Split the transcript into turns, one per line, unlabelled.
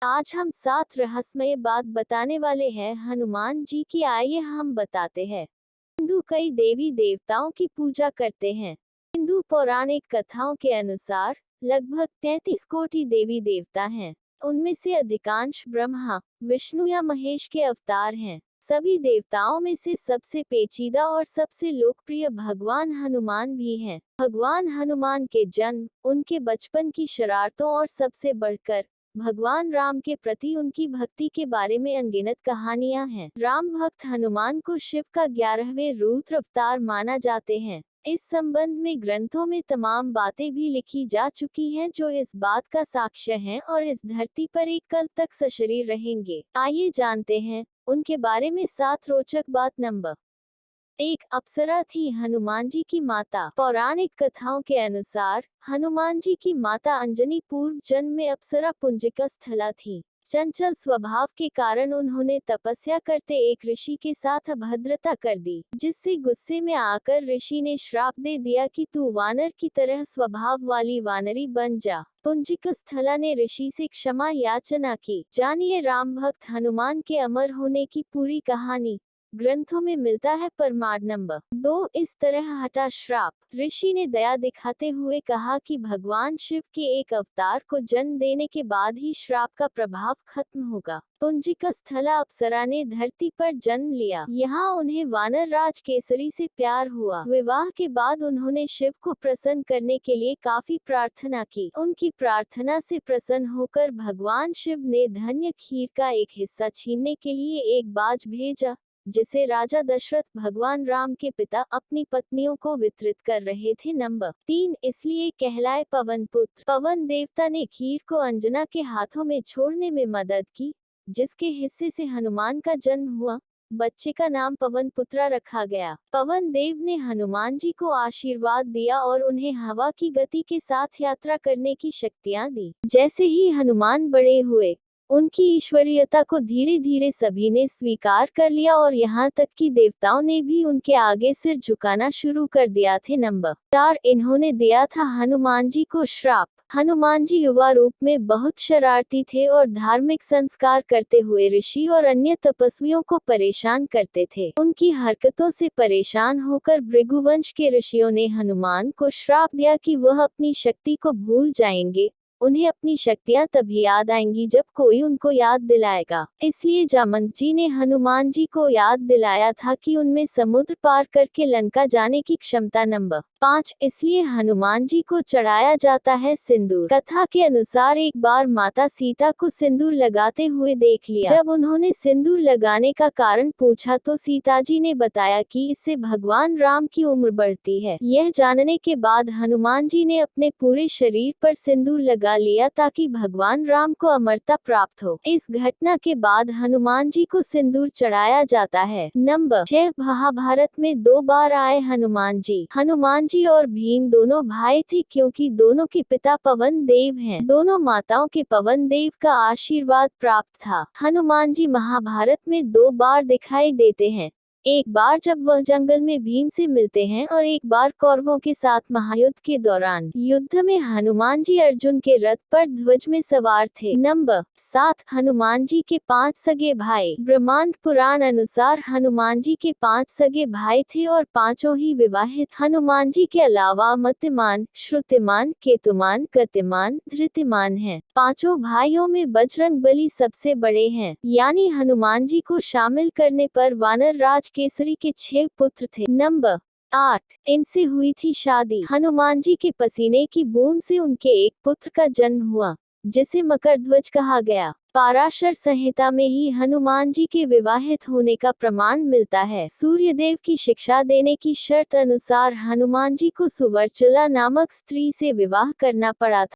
आज हम 7 रहस्यमय बात बताने वाले हैं हनुमान जी की। आइए हम बताते हैं। हिंदू कई देवी देवताओं की पूजा करते हैं। हिंदू पौराणिक कथाओं के अनुसार लगभग 33 कोटि देवी देवता हैं। उनमें से अधिकांश ब्रह्मा, विष्णु या महेश के अवतार हैं। सभी देवताओं में से सबसे पेचीदा और सबसे लोकप्रिय भगवान हनुमान भी हैं। भगवान हनुमान के जन्म, उनके बचपन की शरारतों और सबसे बढ़कर भगवान राम के प्रति उनकी भक्ति के बारे में अनगिनत कहानियां हैं। राम भक्त हनुमान को शिव का 11वें रुद्र अवतार माना जाते हैं। इस संबंध में ग्रंथों में तमाम बातें भी लिखी जा चुकी हैं जो इस बात का साक्ष्य हैं और इस धरती पर एक कल तक सशरीर रहेंगे। आइए जानते हैं उनके बारे में 7 रोचक बात। नंबर 1 अप्सरा थी हनुमान जी की माता। पौराणिक कथाओं के अनुसार हनुमान जी की माता अंजनी पूर्व जन्म में अप्सरा पुंजिका स्थला थी। चंचल स्वभाव के कारण उन्होंने तपस्या करते एक ऋषि के साथ अभद्रता कर दी, जिससे गुस्से में आकर ऋषि ने श्राप दे दिया कि तू वानर की तरह स्वभाव वाली वानरी बन जा। पुंजिका स्थला ने ऋषि से क्षमा याचना की। जानिए राम भक्त हनुमान के अमर होने की पूरी कहानी। ग्रंथों में मिलता है प्रमाण। नंबर 2 इस तरह हटा श्राप। ऋषि ने दया दिखाते हुए कहा कि भगवान शिव के एक अवतार को जन्म देने के बाद ही श्राप का प्रभाव खत्म होगा। पुंजिका स्थला अप्सरा ने धरती पर जन्म लिया। यहाँ उन्हें वानर राज केसरी से प्यार हुआ। विवाह के बाद उन्होंने शिव को प्रसन्न करने के लिए काफी प्रार्थना की। उनकी प्रार्थना से प्रसन्न होकर भगवान शिव ने धन्य खीर का एक हिस्सा छीनने के लिए एक बाज भेजा, जिसे राजा दशरथ भगवान राम के पिता अपनी पत्नियों को वितरित कर रहे थे। नंबर 3 इसलिए कहलाए पवन पुत्र। पवन देवता ने खीर को अंजना के हाथों में छोड़ने में मदद की, जिसके हिस्से से हनुमान का जन्म हुआ। बच्चे का नाम पवन पुत्रा रखा गया। पवन देव ने हनुमान जी को आशीर्वाद दिया और उन्हें हवा की गति के साथ यात्रा करने की शक्तियां दी। जैसे ही हनुमान बड़े हुए, उनकी ईश्वरीयता को धीरे धीरे सभी ने स्वीकार कर लिया और यहाँ तक कि देवताओं ने भी उनके आगे सिर झुकाना शुरू कर दिया थे। नंबर 4 इन्होंने दिया था हनुमान जी को श्राप। हनुमान जी युवा रूप में बहुत शरारती थे और धार्मिक संस्कार करते हुए ऋषि और अन्य तपस्वियों को परेशान करते थे। उनकी हरकतों से परेशान होकर भृगुवंश के ऋषियों ने हनुमान को श्राप दिया कि वह अपनी शक्ति को भूल जाएंगे। उन्हें अपनी शक्तियां तभी याद आएंगी जब कोई उनको याद दिलाएगा। इसलिए जामवंत जी ने हनुमान जी को याद दिलाया था कि उनमें समुद्र पार करके लंका जाने की क्षमता। नंबर 5 इसलिए हनुमान जी को चढ़ाया जाता है सिंदूर। कथा के अनुसार एक बार माता सीता को सिंदूर लगाते हुए देख लिया। जब उन्होंने सिंदूर लगाने का कारण पूछा तो सीता जी ने बताया कि इससे भगवान राम की उम्र बढ़ती है। यह जानने के बाद हनुमान जी ने अपने पूरे शरीर पर सिंदूर लगा लिया ताकि भगवान राम को अमरता प्राप्त हो। इस घटना के बाद हनुमान जी को सिंदूर चढ़ाया जाता है। नंबर 6 महाभारत में 2 बार आए हनुमान जी। हनुमान जी और भीम दोनों भाई थे क्योंकि दोनों के पिता पवन देव हैं। दोनों माताओं के पवन देव का आशीर्वाद प्राप्त था। हनुमान जी महाभारत में 2 बार दिखाई देते हैं। एक बार जब वह जंगल में भीम से मिलते हैं और एक बार कौरवों के साथ महायुद्ध के दौरान। युद्ध में हनुमान जी अर्जुन के रथ पर ध्वज में सवार थे। नंबर 7 हनुमान जी के 5 सगे भाई। ब्रह्मांड पुराण अनुसार हनुमान जी के 5 सगे भाई थे और पांचों ही विवाहित। हनुमान जी के अलावा मतिमान, श्रुतिमान, केतुमान, गतिमान, धृतिमान हैं। पांचों भाइयों में बजरंगबली सबसे बड़े हैं। यानी हनुमान जी को शामिल करने पर वानर राज केसरी के 6 पुत्र थे। नंबर 8 इनसे हुई थी शादी। हनुमान जी के पसीने की बूंद से उनके एक पुत्र का जन्म हुआ, जिसे मकरध्वज कहा गया। पाराशर संहिता में ही हनुमान जी के विवाहित होने का प्रमाण मिलता है। सूर्यदेव की शिक्षा देने की शर्त अनुसार हनुमान जी को सुवर्चला नामक स्त्री से विवाह करना पड़ा था।